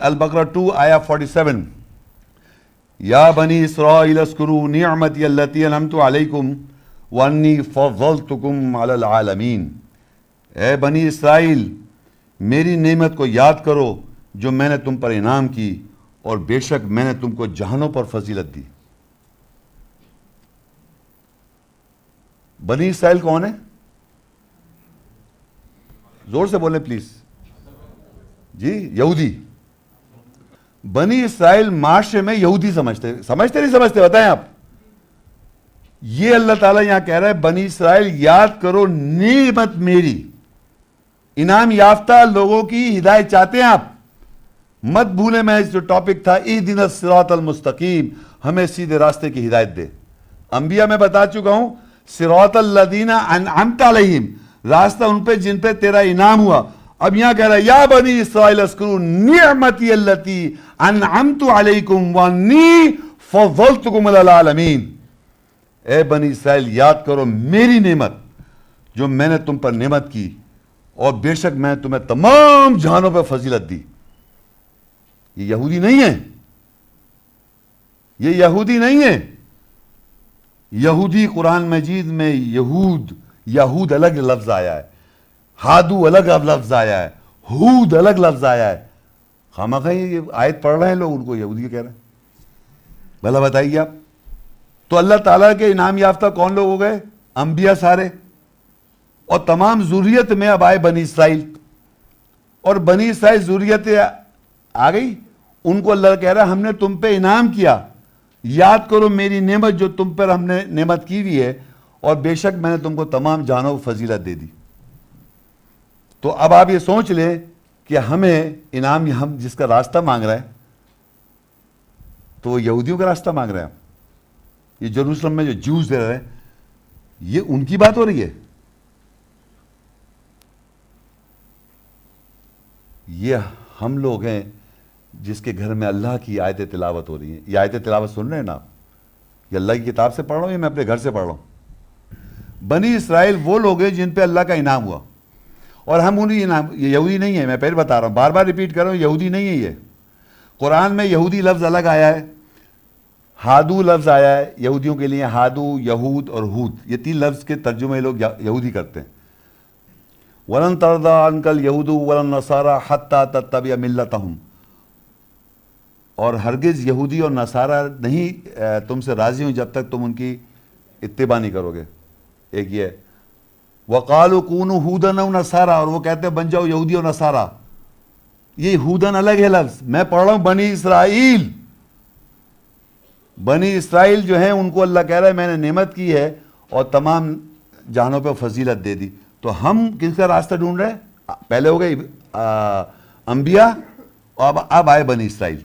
البقرہ 2 آیا 47. یا بنی اسرائیل اذکروا نعمتی التی انعمت علیکم وانی فضلتکم علی العالمین. اے بنی اسرائیل میری نعمت کو یاد کرو جو میں نے تم پر انعام کی اور بے شک میں نے تم کو جہانوں پر فضیلت دی. بنی اسرائیل کون ہے؟ زور سے بولیں پلیز. جی یہودی. بنی اسرائیل معاشرے میں یہودی سمجھتے نہیں سمجھتے بتائیں آپ. یہ اللہ تعالیٰ یہاں کہہ رہا ہے بنی اسرائیل یاد کرو نعمت میری. انعام یافتہ لوگوں کی ہدایت چاہتے ہیں آپ؟ مت بھولیں میں جو ٹاپک تھا اہدنا الصراط المستقیم، ہمیں سیدھے راستے کی ہدایت دے. انبیاء میں بتا چکا ہوں صراط الذین انعمت علیہم، راستہ ان پہ جن پہ تیرا انعام ہوا. اب یہاں کہہ رہا ہے یا بنی اسرائیل اذکروا نعمتی التی انعمت علیکم وانی فضلتکم علی العالمین. اے بنی اسرائیل یاد کرو میری نعمت جو میں نے تم پر نعمت کی اور بے شک میں نے تمہیں تمام جہانوں پہ فضیلت دی. یہ یہودی نہیں ہے، یہ یہودی نہیں ہے. یہودی قرآن مجید میں یہود الگ لفظ آیا ہے، ہادو الگ لفظ آیا ہے، ہود الگ لفظ آیا ہے. خامخواہ یہ آیت پڑھ رہے ہیں لوگ ان کو یہودی کہہ رہے ہیں. بھلا بتائیے آپ. تو اللہ تعالیٰ کے انعام یافتہ کون لوگ ہو گئے؟ انبیاء سارے، اور تمام ذریت میں اب آئے بنی اسرائیل. اور بنی اسرائیل ذریت آ گئی، ان کو اللہ کہہ رہا ہے ہم نے تم پہ انعام کیا، یاد کرو میری نعمت جو تم پر ہم نے نعمت کی ہوئی ہے اور بے شک میں نے تم کو تمام جانوں فضیلت دے دی. تو اب آپ یہ سوچ لیں کہ ہمیں انعام ہم جس کا راستہ مانگ رہے ہیں تو وہ یہودیوں کا راستہ مانگ رہے ہیں. یہ جروسلم میں جو جوز دے رہے ہیں یہ ان کی بات ہو رہی ہے. یہ ہم لوگ ہیں جس کے گھر میں اللہ کی آیت تلاوت ہو رہی ہے. یہ آیت تلاوت سن رہے ہیں نا آپ؟ یہ اللہ کی کتاب سے پڑھ رہا ہوں یا میں اپنے گھر سے پڑھ رہا ہوں؟ بنی اسرائیل وہ لوگ ہیں جن پہ اللہ کا انعام ہوا، اور ہم انہیں انعام. یہ یہودی نہیں ہے، میں پہلے بتا رہا ہوں، بار بار ریپیٹ کر رہا ہوں، یہودی نہیں ہے. یہ قرآن میں یہودی لفظ الگ آیا ہے، ہادو لفظ آیا ہے یہودیوں کے لیے. ہادو، یہود اور ہود، یہ 3 لفظ کے ترجمے لوگ یہودی کرتے ہیں. وَلَن تَرْضَىٰ عَنْكَ الْيَهُودُ وَلَا النَّصَارَىٰ حَتَّىٰ تَتَّبِعَ مِلَّتَهُمْ. اور ہرگز یہودی اور نصارہ نہیں تم سے راضی ہوں جب تک تم ان کی اتباع نہیں کرو گے. ایک یہ وَقَالُوا كُونُوا هُودًا أَوْ نَصَارَىٰ، اور وہ کہتے ہیں بن جاؤ یہودی اور نصارہ. یہ ہودن الگ ہے لفظ. میں پڑھ رہا ہوں بنی اسرائیل. بنی اسرائیل جو ہیں ان کو اللہ کہہ رہا ہے میں نے نعمت کی ہے اور تمام جہانوں پہ فضیلت دے دی. تو ہم کس کا راستہ ڈھونڈ رہے ہیں؟ پہلے ہو گئے انبیاء اور اب آئے بنی اسرائیل.